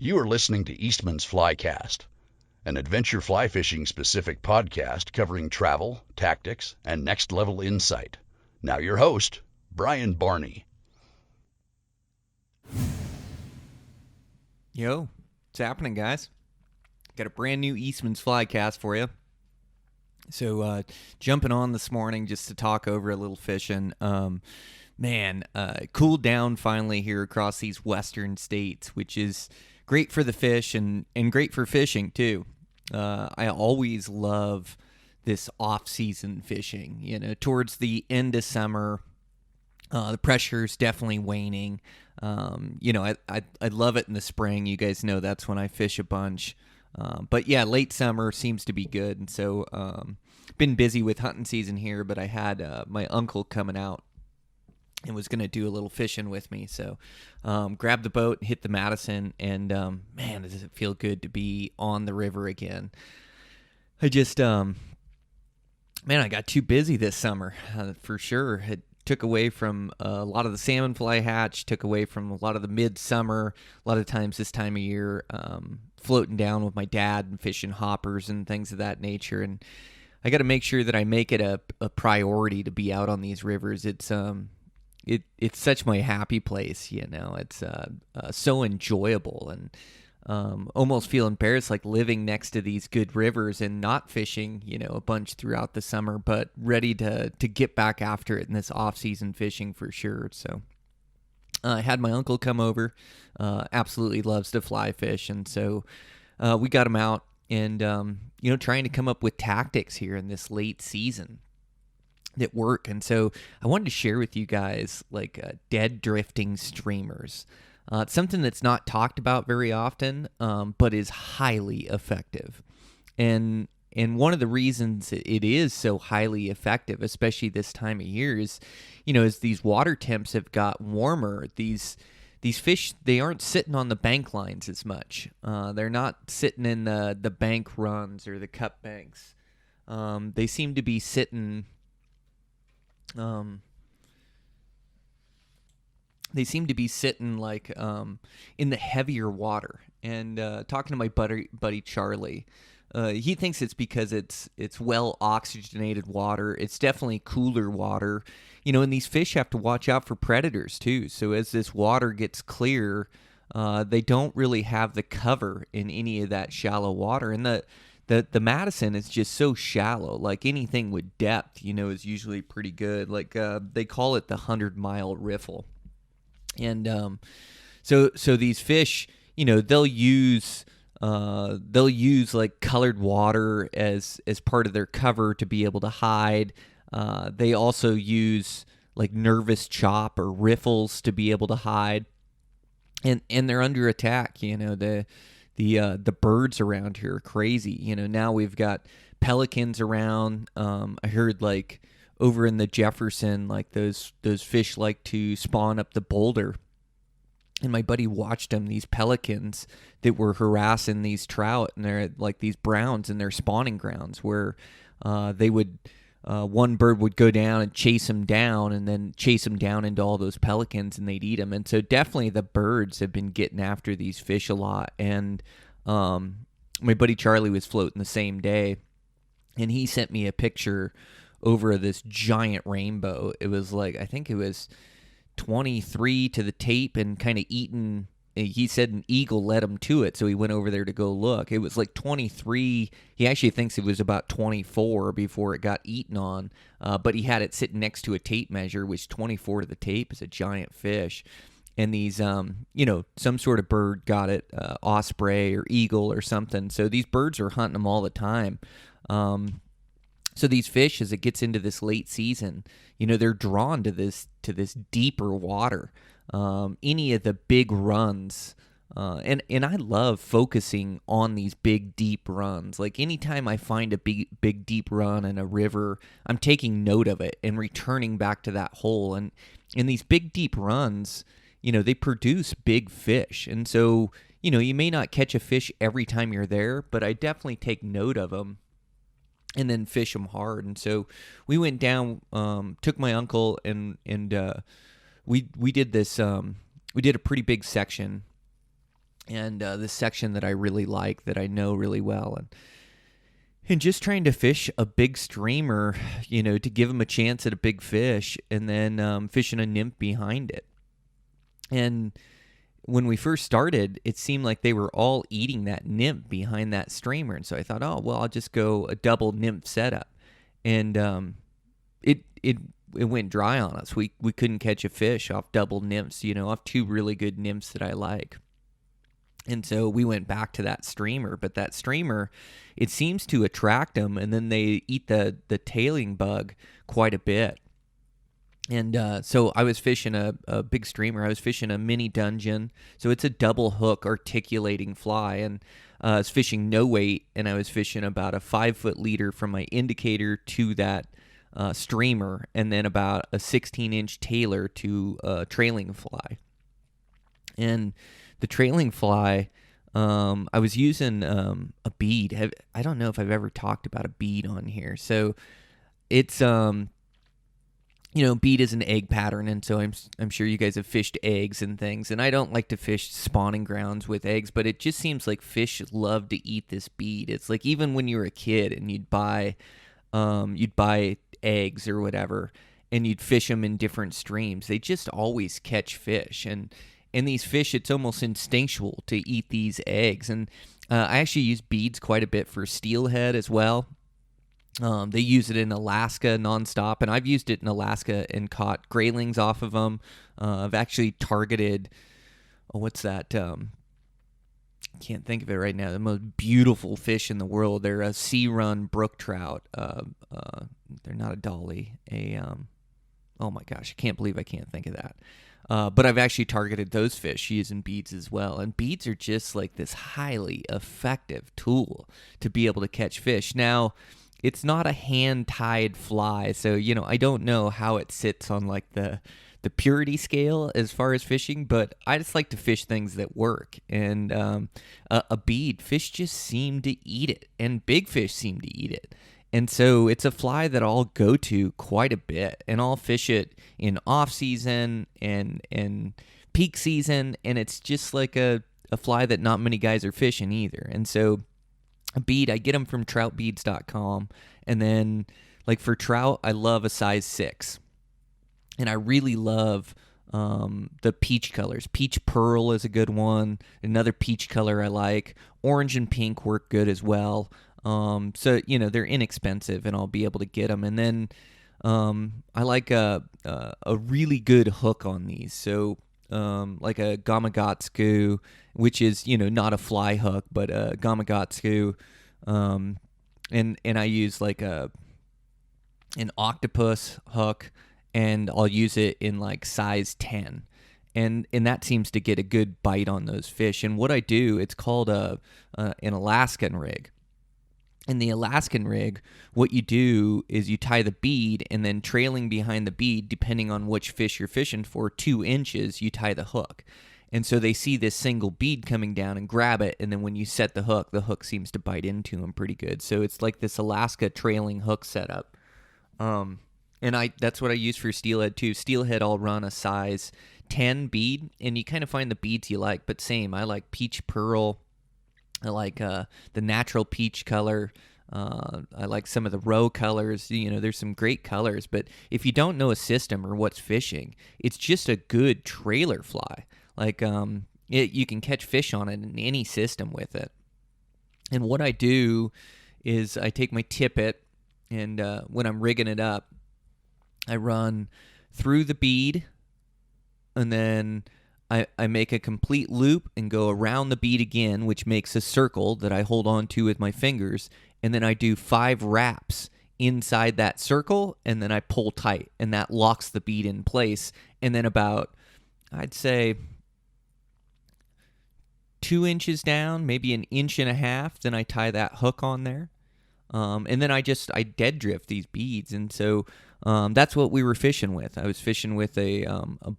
You are listening to Eastman's Flycast, an adventure fly fishing specific podcast covering travel, tactics, and next level insight. Now your host, Brian Barney. Yo, what's happening, guys? Got a brand new Eastman's Flycast for you. So, jumping on this morning just to talk over a little fishing. Cooled down finally here across these western states, which is great for the fish and great for fishing too. I always love this off-season fishing. You know, towards the end of summer, the pressure's definitely waning. I love it in the spring. You guys know that's when I fish a bunch. But yeah, late summer seems to be good. And so, been busy with hunting season here, but I had my uncle coming out and was going to do a little fishing with me. So, grabbed the boat, hit the Madison, and man, does it feel good to be on the river again. I just, I got too busy this summer, for sure. It took away from a lot of the salmon fly hatch, took away from a lot of the midsummer, a lot of times this time of year, floating down with my dad and fishing hoppers and things of that nature. And I got to make sure that I make it a priority to be out on these rivers. It's such my happy place, you know. It's so enjoyable, and almost feel embarrassed like living next to these good rivers and not fishing, you know, a bunch throughout the summer, but ready to get back after it in this off-season fishing for sure. So I had my uncle come over, absolutely loves to fly fish, and so we got him out and, trying to come up with tactics here in this late season that work. And so I wanted to share with you guys like dead drifting streamers. It's something that's not talked about very often, but is highly effective. And one of the reasons it is so highly effective, especially this time of year, is, as these water temps have got warmer, these fish, they aren't sitting on the bank lines as much. They're not sitting in the bank runs or the cut banks. They seem to be sitting... They seem to be sitting like in the heavier water. And talking to my buddy Charlie, he thinks it's because it's well oxygenated water. It's definitely cooler water, and these fish have to watch out for predators too. So as this water gets clear, they don't really have the cover in any of that shallow water. And the Madison is just so shallow. Like anything with depth, is usually pretty good. Like they call it the 100-mile riffle. And so these fish, they'll use like colored water as part of their cover to be able to hide. They also use like nervous chop or riffles to be able to hide. And they're under attack. The birds around here are crazy. Now we've got pelicans around. I heard like over in the Jefferson, like those fish like to spawn up the boulder. And my buddy watched them, these pelicans that were harassing these trout, and they're like these browns in their spawning grounds, where they would one bird would go down and chase them down, and then chase them down into all those pelicans, and they'd eat them. And so definitely the birds have been getting after these fish a lot. And my buddy Charlie was floating the same day, and he sent me a picture over this giant rainbow. It was like, I think it was 23 to the tape and kind of eating. He said an eagle led him to it, so he went over there to go look. It was like 23. He actually thinks it was about 24 before it got eaten on, but he had it sitting next to a tape measure, which 24 to the tape is a giant fish. And these, some sort of bird got it, osprey or eagle or something. So these birds are hunting them all the time. So these fish, as it gets into this late season, they're drawn to this deeper water. Any of the big runs, and I love focusing on these big deep runs. Like anytime I find a big deep run in a river, I'm taking note of it and returning back to that hole. And in these big deep runs, they produce big fish. And so, you may not catch a fish every time you're there, but I definitely take note of them and then fish them hard. And so we went down, took my uncle, and we did this. We did a pretty big section and this section that I really like, that I know really well, and just trying to fish a big streamer, to give them a chance at a big fish, and then fishing a nymph behind it. And when we first started, it seemed like they were all eating that nymph behind that streamer, and so I thought, oh well, I'll just go a double nymph setup, and it went dry on us. We couldn't catch a fish off double nymphs, off two really good nymphs that I like. And so we went back to that streamer, but that streamer, it seems to attract them, and then they eat the tailing bug quite a bit. And so I was fishing a big streamer. I was fishing a mini dungeon. So it's a double hook articulating fly. And I was fishing no weight, and I was fishing about a 5-foot leader from my indicator to that streamer, and then about a 16-inch tailer to a trailing fly. And the trailing fly, I was using a bead. I don't know if I've ever talked about a bead on here. So it's bead is an egg pattern, and so I'm sure you guys have fished eggs and things. And I don't like to fish spawning grounds with eggs, but it just seems like fish love to eat this bead. It's like even when you were a kid and you'd buy eggs or whatever, and you'd fish them in different streams, they just always catch fish. And these fish, it's almost instinctual to eat these eggs. And I actually use beads quite a bit for steelhead as well. They use it in Alaska nonstop, and I've used it in Alaska and caught graylings off of them. I've actually targeted, what's that? Can't think of it right now. The most beautiful fish in the world. They're a sea run brook trout. They're not a dolly. Oh my gosh, I can't believe I can't think of that. But I've actually targeted those fish using beads as well. And beads are just like this highly effective tool to be able to catch fish. Now, it's not a hand-tied fly, so, I don't know how it sits on like the purity scale as far as fishing, but I just like to fish things that work. And a bead, fish just seem to eat it, and big fish seem to eat it. And so it's a fly that I'll go to quite a bit, and I'll fish it in off-season and peak season, and it's just like a fly that not many guys are fishing either. And so a bead, I get them from troutbeads.com, and then like for trout, I love a size 6. And I really love the peach colors. Peach Pearl is a good one. Another peach color I like. Orange and pink work good as well. So, they're inexpensive, and I'll be able to get them. And then I like a really good hook on these. So like a Gamakatsu, which is, not a fly hook, but a Gamakatsu. And I use like an octopus hook, and I'll use it in like size 10. And that seems to get a good bite on those fish. And what I do, it's called an Alaskan rig. In the Alaskan rig, what you do is you tie the bead, and then trailing behind the bead, depending on which fish you're fishing for, 2 inches, you tie the hook. And so they see this single bead coming down and grab it, and then when you set the hook seems to bite into them pretty good. So it's like this Alaska trailing hook setup. And that's what I use for steelhead too. Steelhead, I'll run a size 10 bead, and you kind of find the beads you like, but same. I like peach pearl. I like the natural peach color. I like some of the roe colors. There's some great colors, but if you don't know a system or what's fishing, it's just a good trailer fly. Like you can catch fish on it in any system with it. And what I do is I take my tippet, and when I'm rigging it up, I run through the bead, and then I make a complete loop and go around the bead again, which makes a circle that I hold on to with my fingers, and then I do 5 wraps inside that circle, and then I pull tight, and that locks the bead in place. And then about, I'd say, 2 inches down, maybe 1.5 inches, then I tie that hook on there. And then I dead drift these beads. And so that's what we were fishing with. I was fishing with a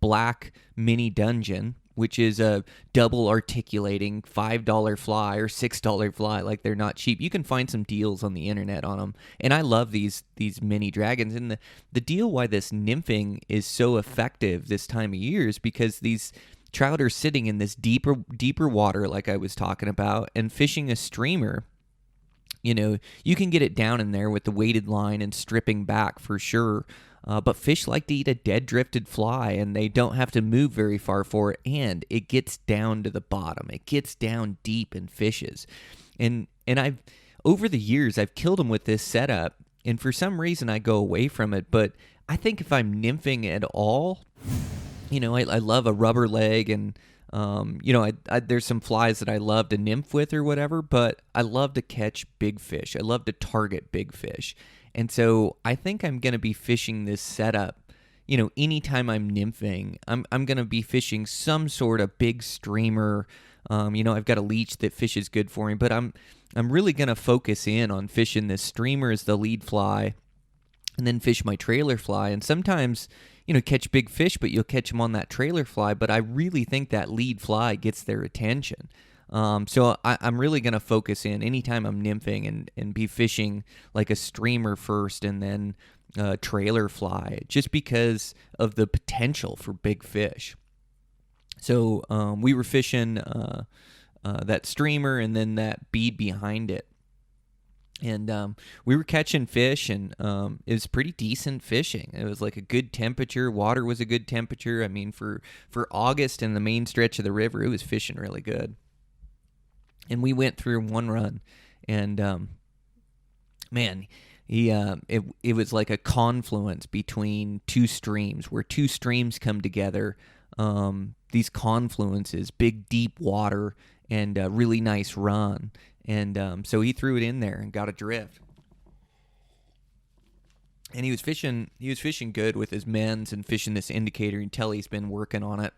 black mini dungeon, which is a double articulating $5 fly or $6 fly. Like, they're not cheap. You can find some deals on the internet on them. And I love these mini dragons. And the deal why this nymphing is so effective this time of year is because these trout are sitting in this deeper water, like I was talking about, and fishing a streamer. You can get it down in there with the weighted line and stripping back for sure. But fish like to eat a dead drifted fly, and they don't have to move very far for it, and it gets down to the bottom. It gets down deep in fishes. And I've over the years I've killed them with this setup, and for some reason I go away from it. But I think if I'm nymphing at all, I love a rubber leg, and there's some flies that I love to nymph with or whatever, but I love to catch big fish. I love to target big fish. And so I think I'm going to be fishing this setup. Anytime I'm nymphing, I'm going to be fishing some sort of big streamer. I've got a leech that fishes good for me, but I'm really going to focus in on fishing this streamer as the lead fly, and then fish my trailer fly. And sometimes, catch big fish, but you'll catch them on that trailer fly. But I really think that lead fly gets their attention. So I'm really going to focus in anytime I'm nymphing and be fishing like a streamer first and then trailer fly, just because of the potential for big fish. So we were fishing that streamer and then that bead behind it. And we were catching fish, and it was pretty decent fishing. It was like a good temperature. Water was a good temperature. I mean, for August in the main stretch of the river, it was fishing really good. And we went through one run, and man, it was like a confluence between two streams, where two streams come together. These confluences, big deep water, and a really nice run. And so he threw it in there and got a drift. And he was fishing good with his men's and fishing this indicator. You can tell he's been working on it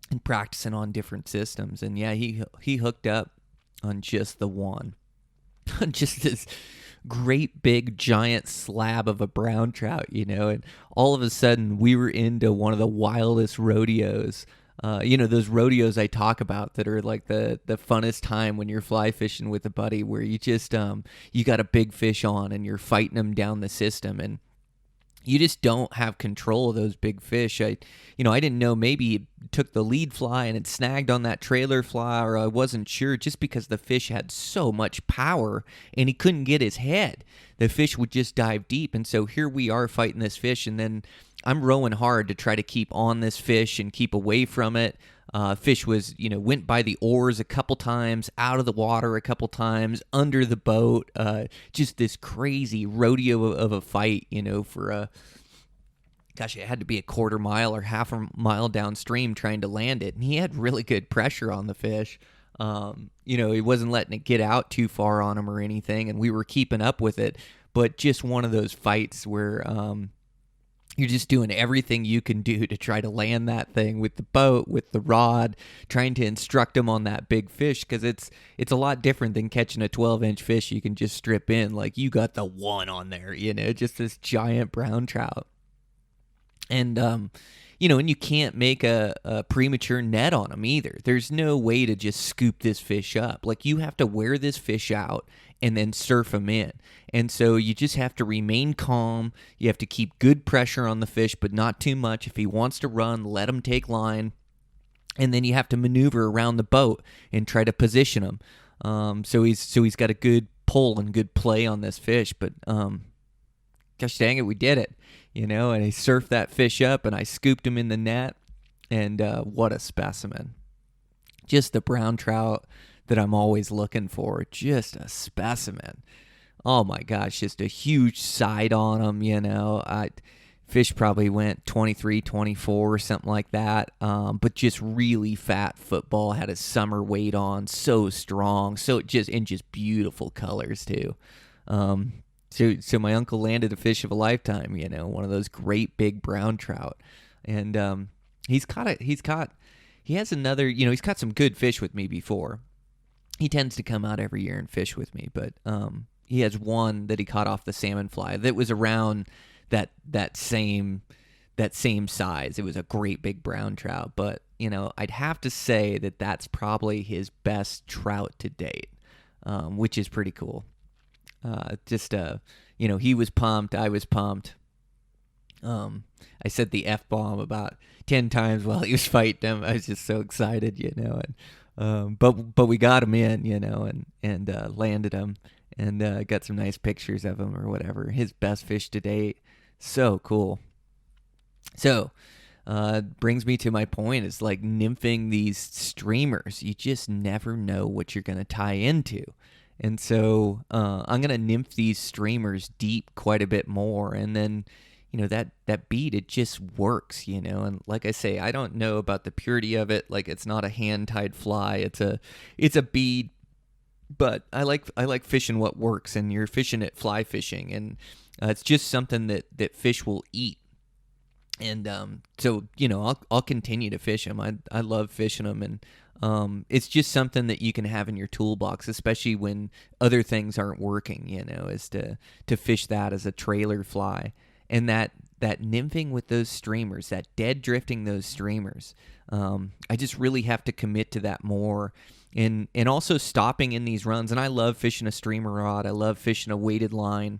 and practicing on different systems. And yeah, he hooked up on just the one. Just this great big giant slab of a brown trout, and all of a sudden we were into one of the wildest rodeos. Those rodeos I talk about that are like the funnest time when you're fly fishing with a buddy, where you just you got a big fish on and you're fighting them down the system, and you just don't have control of those big fish. I didn't know, maybe it took the lead fly and it snagged on that trailer fly, or I wasn't sure, just because the fish had so much power and he couldn't get his head. The fish would just dive deep. And so here we are fighting this fish, and then I'm rowing hard to try to keep on this fish and keep away from it. Fish was, went by the oars a couple times, out of the water a couple times, under the boat. Just this crazy rodeo of a fight, for it had to be a quarter mile or half a mile downstream trying to land it. And he had really good pressure on the fish. He wasn't letting it get out too far on him or anything, and we were keeping up with it. But just one of those fights where you're just doing everything you can do to try to land that thing with the boat, with the rod, trying to instruct them on that big fish, because it's a lot different than catching a 12-inch fish you can just strip in. Like, you got the one on there, just this giant brown trout. And, and you can't make a premature net on them either. There's no way to just scoop this fish up. Like, you have to wear this fish out and then surf them in. And so you just have to remain calm. You have to keep good pressure on the fish, but not too much. If he wants to run, let him take line. And then you have to maneuver around the boat and try to position him. So he's got a good pull and good play on this fish. But gosh dang it, we did it. And I surfed that fish up and I scooped him in the net. And what a specimen. Just the brown trout that I'm always looking for. Just a specimen. Oh my gosh, just a huge side on him, fish probably went 23, 24 or something like that, but just really fat football, had a summer weight on, so strong, so just beautiful colors too. So my uncle landed a fish of a lifetime, one of those great big brown trout. And he has another, he's caught some good fish with me before. He tends to come out every year and fish with me, but he has one that he caught off the salmon fly that was around that same size. It was a great big brown trout, but I'd have to say that that's probably his best trout to date, which is pretty cool. He was pumped, I was pumped. I said the F-bomb about 10 times while he was fighting him. I was just so excited, and but we got him in, and landed him, and got some nice pictures of him or whatever. His best fish to date. So cool. So, brings me to my point, is like nymphing these streamers. You just never know what you're going to tie into. And so I'm going to nymph these streamers deep quite a bit more. And then, that bead, it just works, And like I say, I don't know about the purity of it. Like, it's not a hand-tied fly. It's a bead. But I like fishing what works, and you're fishing it fly fishing. And it's just something that fish will eat. And so I'll continue to fish them. I love fishing them, and it's just something that you can have in your toolbox, especially when other things aren't working. Is to fish that as a trailer fly, and that nymphing with those streamers, that dead drifting those streamers. I just really have to commit to that more, and also stopping in these runs. And I love fishing a streamer rod. I love fishing a weighted line.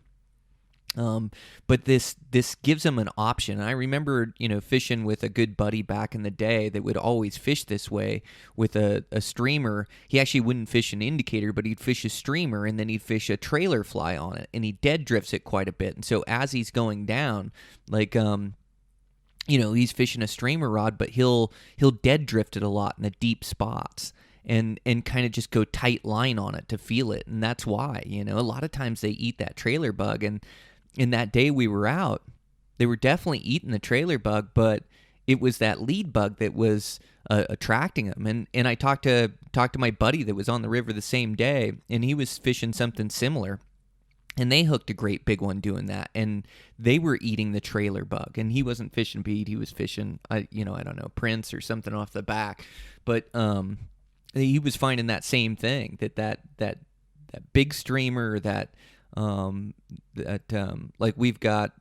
But this gives them an option. I remember, fishing with a good buddy back in the day that would always fish this way with a streamer. He actually wouldn't fish an indicator, but he'd fish a streamer, and then he'd fish a trailer fly on it, and he dead drifts it quite a bit. And so as he's going down, like, he's fishing a streamer rod, but he'll dead drift it a lot in the deep spots. And kind of just go tight line on it to feel it. And that's why, a lot of times they eat that trailer bug. And in that day we were out, they were definitely eating the trailer bug, but it was that lead bug that was attracting them. And I talked to my buddy that was on the river the same day, and he was fishing something similar. And they hooked a great big one doing that, and they were eating the trailer bug. And he wasn't fishing bead; he was fishing, I don't know, Prince or something off the back. But he was finding that same thing, that big streamer, like we've got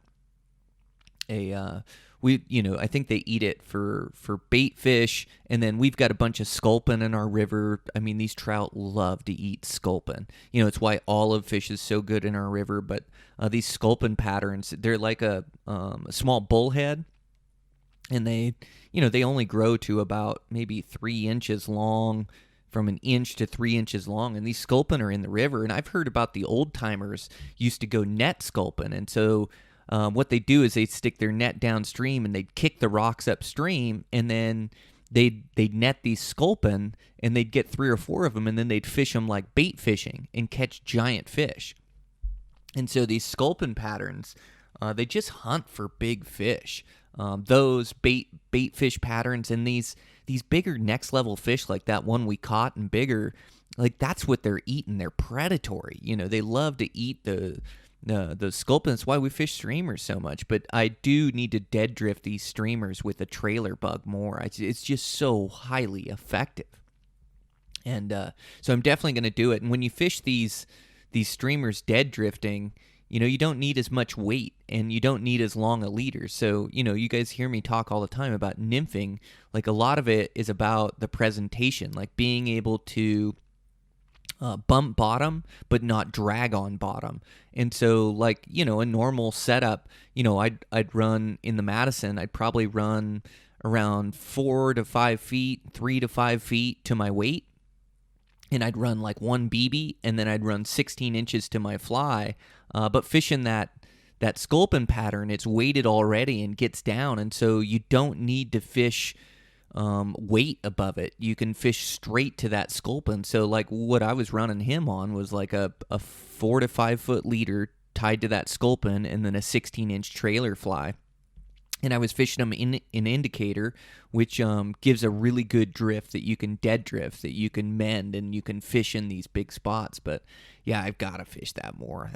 I think they eat it for bait fish, and then we've got a bunch of sculpin in our river. I mean, these trout love to eat sculpin. It's why olive fish is so good in our river. But these sculpin patterns, they're like a small bullhead, and they only grow to about maybe 3 inches long, from an inch to 3 inches long. And these sculpin are in the river. And I've heard about the old timers used to go net sculpin. And so what they do is they stick their net downstream, and they'd kick the rocks upstream, and then they'd net these sculpin, and they'd get 3 or 4 of them, and then they'd fish them like bait fishing and catch giant fish. And so these sculpin patterns, they just hunt for big fish. Those bait fish patterns, and these bigger next level fish like that one we caught and bigger, like that's what they're eating. They're predatory. They love to eat the sculpin. That's why we fish streamers so much. But I do need to dead drift these streamers with a trailer bug more. It's just so highly effective. And so I'm definitely going to do it. And when you fish these streamers dead drifting, you don't need as much weight, and you don't need as long a leader. So, you guys hear me talk all the time about nymphing. Like, a lot of it is about the presentation, like being able to bump bottom, but not drag on bottom. And so, like, a normal setup, I'd run in the Madison, I'd probably run around 4 to 5 feet, 3 to 5 feet to my weight. And I'd run like 1 BB, and then I'd run 16 inches to my fly. But fishing that sculpin pattern, it's weighted already and gets down. And so you don't need to fish weight above it. You can fish straight to that sculpin. So like what I was running him on was like a 4 to 5 foot leader tied to that sculpin, and then a 16-inch trailer fly. And I was fishing them in an indicator, which gives a really good drift that you can dead drift, that you can mend, and you can fish in these big spots. But yeah, I've got to fish that more.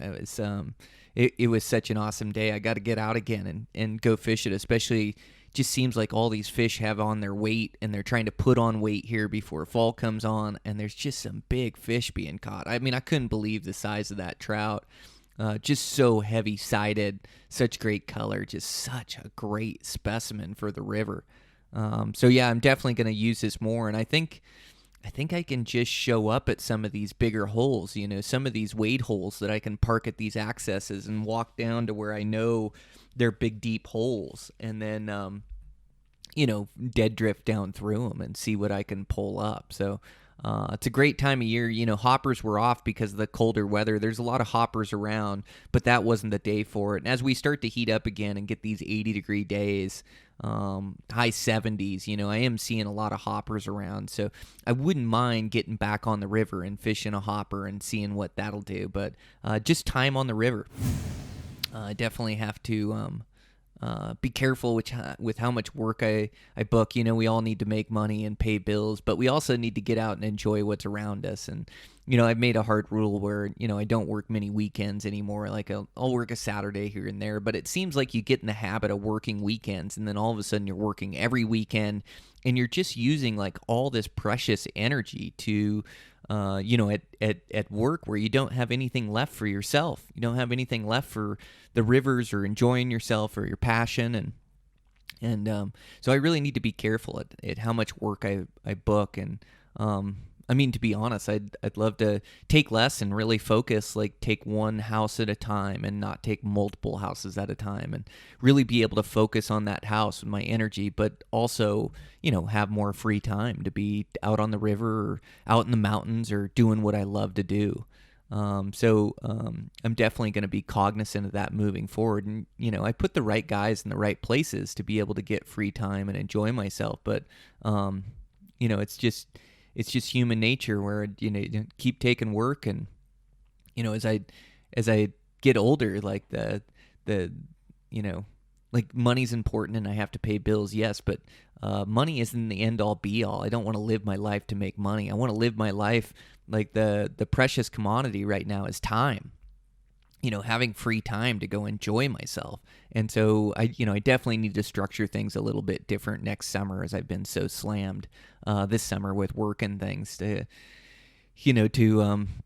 It was such an awesome day. I got to get out again and go fish it. Especially, it just seems like all these fish have on their weight, and they're trying to put on weight here before fall comes on. And there's just some big fish being caught. I mean, I couldn't believe the size of that trout. Just so heavy-sided, such great color, just such a great specimen for the river. So yeah, I'm definitely going to use this more, and I think I think I can just show up at some of these bigger holes, some of these wade holes that I can park at these accesses and walk down to where I know they're big, deep holes, and then, dead drift down through them and see what I can pull up. So it's a great time of year. Hoppers were off because of the colder weather. There's a lot of hoppers around, but that wasn't the day for it. And as we start to heat up again and get these 80-degree days, high 70s, I am seeing a lot of hoppers around. So I wouldn't mind getting back on the river and fishing a hopper and seeing what that'll do. But just time on the river. I definitely have to be careful with how much work I book. We all need to make money and pay bills, but we also need to get out and enjoy what's around us. And, I've made a hard rule where, I don't work many weekends anymore. Like I'll work a Saturday here and there, but it seems like you get in the habit of working weekends, and then all of a sudden you're working every weekend, and you're just using like all this precious energy to at work, where you don't have anything left for yourself. You don't have anything left for the rivers or enjoying yourself or your passion. And so I really need to be careful at how much work I book. And to be honest, I'd love to take less and really focus, like take one house at a time and not take multiple houses at a time, and really be able to focus on that house with my energy, but also, have more free time to be out on the river or out in the mountains or doing what I love to do. So I'm definitely going to be cognizant of that moving forward. And, I put the right guys in the right places to be able to get free time and enjoy myself. But, it's just human nature where, you keep taking work. And, as I get older, like like money's important and I have to pay bills. Yes. But, money isn't the end all be all. I don't want to live my life to make money. I want to live my life like the precious commodity right now is time. Having free time to go enjoy myself. And so I definitely need to structure things a little bit different next summer, as I've been so slammed this summer with work and things, to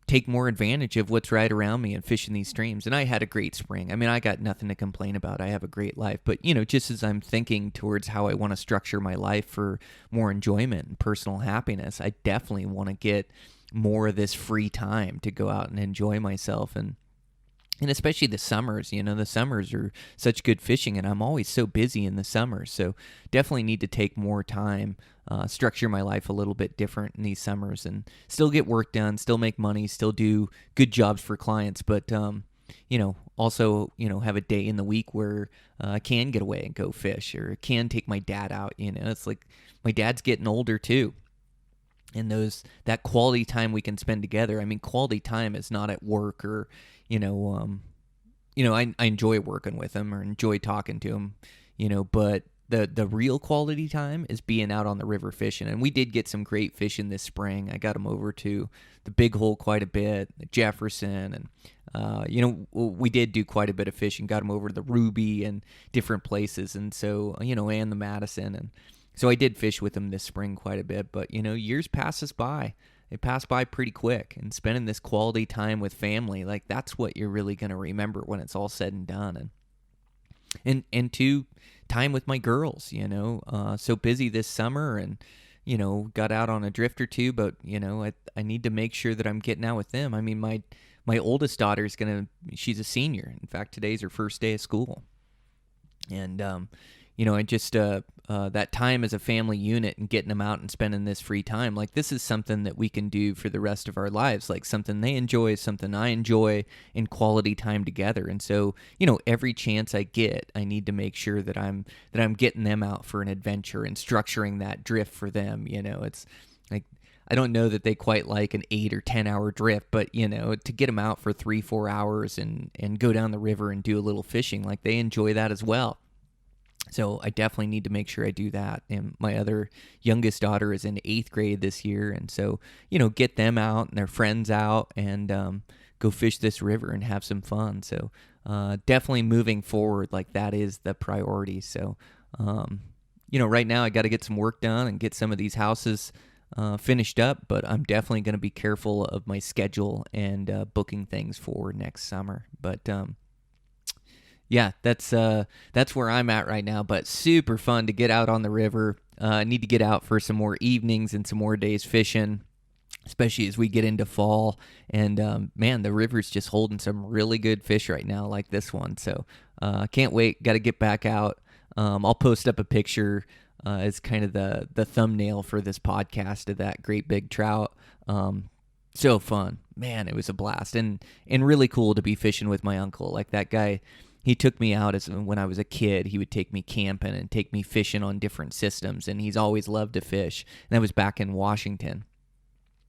take more advantage of what's right around me and fishing these streams. And I had a great spring. I got nothing to complain about. I have a great life. But, just as I'm thinking towards how I want to structure my life for more enjoyment and personal happiness, I definitely want to get more of this free time to go out and enjoy myself. And especially the summers, the summers are such good fishing, and I'm always so busy in the summer. So definitely need to take more time, structure my life a little bit different in these summers, and still get work done, still make money, still do good jobs for clients. But, also, have a day in the week where I can get away and go fish, or can take my dad out. It's like my dad's getting older too. And that quality time we can spend together. Quality time is not at work or, I enjoy working with him or enjoy talking to him, but the real quality time is being out on the river fishing. And we did get some great fishing this spring. I got him over to the Big Hole quite a bit, the Jefferson, and, we did do quite a bit of fishing, got him over to the Ruby and different places. And so, and the Madison. And so I did fish with him this spring quite a bit, but, years pass us by. They pass by pretty quick, and spending this quality time with family, like that's what you're really going to remember when it's all said and done. And to time with my girls, so busy this summer, and, got out on a drift or two, but, I need to make sure that I'm getting out with them. My oldest daughter is she's a senior. In fact, today's her first day of school. And, I just, that time as a family unit and getting them out and spending this free time, like this is something that we can do for the rest of our lives, like something they enjoy, something I enjoy, in quality time together. And so, every chance I get, I need to make sure that I'm getting them out for an adventure and structuring that drift for them. It's like, I don't know that they quite like an 8 or 10 hour drift, but to get them out for 3-4 hours and go down the river and do a little fishing, like they enjoy that as well. So I definitely need to make sure I do that. And my other youngest daughter is in 8th grade this year. And so, get them out and their friends out and go fish this river and have some fun. So definitely moving forward, like that is the priority. So, right now I got to get some work done and get some of these houses finished up. But I'm definitely going to be careful of my schedule and booking things for next summer. But yeah, that's where I'm at right now, but super fun to get out on the river. I need to get out for some more evenings and some more days fishing. especially as we get into fall. And man, the river's just holding some really good fish right now, like this one. So can't wait. Got to get back out. I'll post up a picture as kind of the thumbnail for this podcast of that great big trout. So fun, man. It was a blast, and really cool to be fishing with my uncle. Like that guy, he took me out when I was a kid. He would take me camping and take me fishing on different systems, and he's always loved to fish. And that was back in Washington.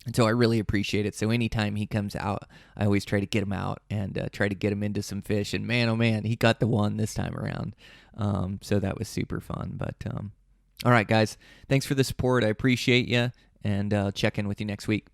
And so I really appreciate it. So anytime he comes out, I always try to get him out and try to get him into some fish. And man, oh man, he got the one this time around. So that was super fun. But all right, guys, thanks for the support. I appreciate you, and check in with you next week.